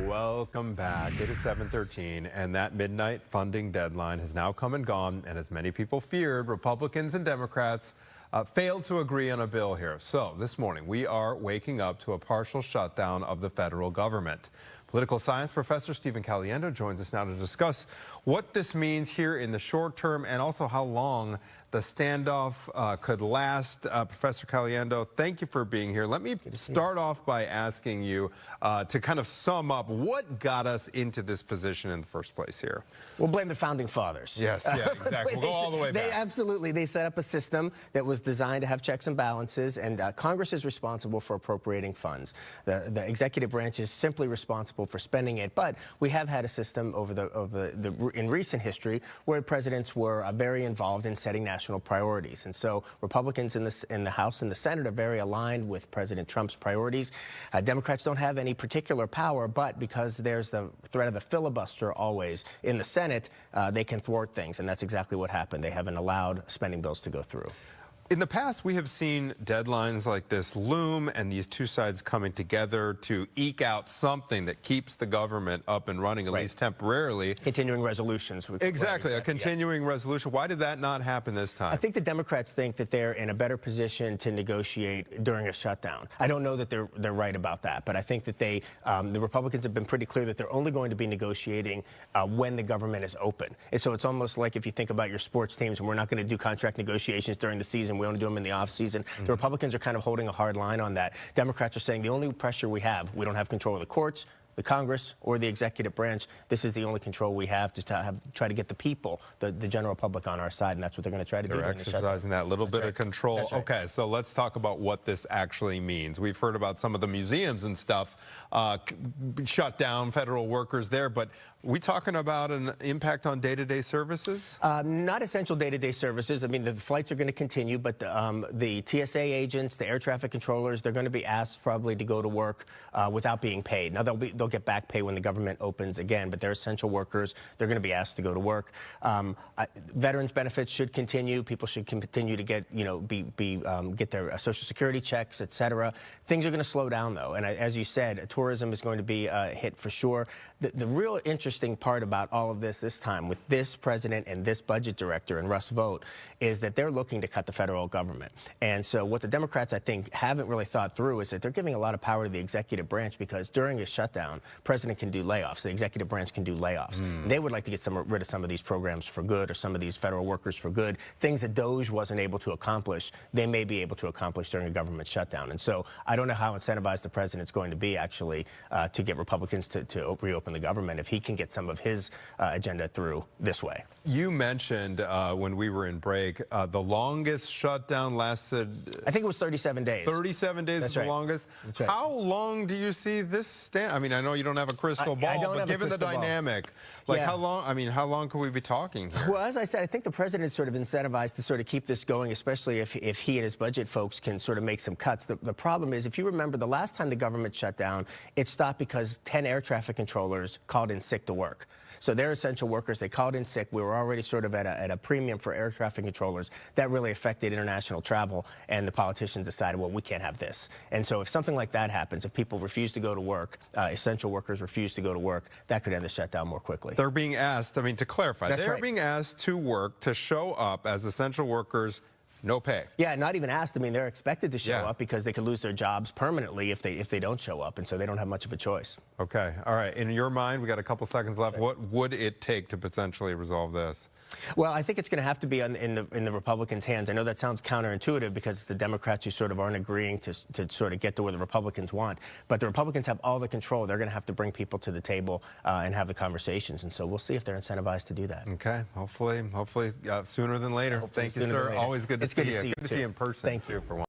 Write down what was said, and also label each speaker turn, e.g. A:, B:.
A: Welcome back. It is 7:13, and that midnight funding deadline has now come and gone. And as many people feared, Republicans and Democrats failed to agree on a bill here. So this morning, we are waking up to a partial shutdown of the federal government. Political science professor Stephen Caliendo joins us now to discuss what this means here in the short term and also how long the standoff could last. Professor Caliendo, thank you for being here. Let me start off by asking you to kind of sum up what got us into this position in the first place here.
B: We'll blame the founding fathers.
A: Yes, yeah, exactly. We'll go all the way back.
B: Absolutely. They set up a system that was designed to have checks and balances, and Congress is responsible for appropriating funds. The executive branch is simply responsible for spending it, but we have had a system in recent history where presidents were very involved in setting national priorities. And so Republicans in the House and the Senate are very aligned with President Trump's priorities. Democrats don't have any particular power, but because there's the threat of the filibuster always in the Senate, they can thwart things, and that's exactly what happened. They haven't allowed spending bills to go through.
A: In the past, we have seen deadlines like this loom and these two sides coming together to eke out something that keeps the government up and running, at least temporarily.
B: Continuing resolutions.
A: Exactly, a continuing resolution. Why did that not happen this time?
B: I think the Democrats think that they're in a better position to negotiate during a shutdown. I don't know that they're right about that, but I think that the Republicans have been pretty clear that they're only going to be negotiating when the government is open. And so it's almost like if you think about your sports teams, and we're not going to do contract negotiations during the season. We only do them in the off season. The Republicans are kind of holding a hard line on that. Democrats are saying the only pressure we don't have control of the courts, the Congress, or the executive branch. This is the only control we have to try to get the people, the general public, on our side, and that's what they're going to try to do.
A: They're exercising that little bit of control.
B: That's right.
A: Okay, so let's talk about what this actually means. We've heard about some of the museums and stuff shut down, federal workers there, but we talking about an impact on day-to-day services?
B: Not essential day-to-day services. I mean, the flights are going to continue, but the TSA agents, the air traffic controllers, they're going to be asked probably to go to work without being paid. Now, they'll get back pay when the government opens again, but they're essential workers. They're going to be asked to go to work. Veterans benefits should continue. People should continue to get, get their Social Security checks, etc. Things are going to slow down, though, and as you said, tourism is going to be hit for sure. The real interesting part about all of this time with this president and this budget director and Russ Vought is that they're looking to cut the federal government. And so what the Democrats, I think, haven't really thought through is that they're giving a lot of power to the executive branch, because during a shutdown, president can do layoffs. The executive branch can do layoffs. They would like to get rid of some of these programs for good, or some of these federal workers for good. Things that DOJ wasn't able to accomplish, they may be able to accomplish during a government shutdown. And so I don't know how incentivized the president's going to be, actually, to get Republicans to reopen the government if he can get some of his agenda through this way.
A: You mentioned when we were in break, the longest shutdown lasted...
B: I think it was 37 days.
A: 37 days is the longest?
B: That's right.
A: How long do you see this stand? I mean, I know you don't have a crystal ball, but given the dynamic, like how long, how long could we be talking here?
B: Well, as I said, I think the president is sort of incentivized to sort of keep this going, especially if he and his budget folks can sort of make some cuts. The problem is, if you remember, the last time the government shut down, it stopped because 10 air traffic controllers called in sick to work. So they're essential workers. They called in sick. We were already sort of at a premium for air traffic controllers. That really affected international travel, and the politicians decided, well, we can't have this. And so if something like that happens, if people refuse to go to work, essential workers refuse to go to work, that could end the shutdown more quickly.
A: They're being asked, I mean, to clarify, they're being asked to work, to show up as essential workers. No pay. Yeah,
B: not even asked. I mean, they're expected to show up, because they could lose their jobs permanently if they don't show up, and so they don't have much of a choice.
A: Okay. All right. In your mind, we got a couple seconds left. What would it take to potentially resolve this?
B: Well, I think it's going to have to be in the Republicans' hands. I know that sounds counterintuitive, because the Democrats who sort of aren't agreeing to sort of get to where the Republicans want. But the Republicans have all the control. They're going to have to bring people to the table and have the conversations. And so we'll see if they're incentivized to do that.
A: Okay. Hopefully sooner than later. Thank you, sir. Always good to see you. Good to see you in person.
B: Thank you.
A: For one.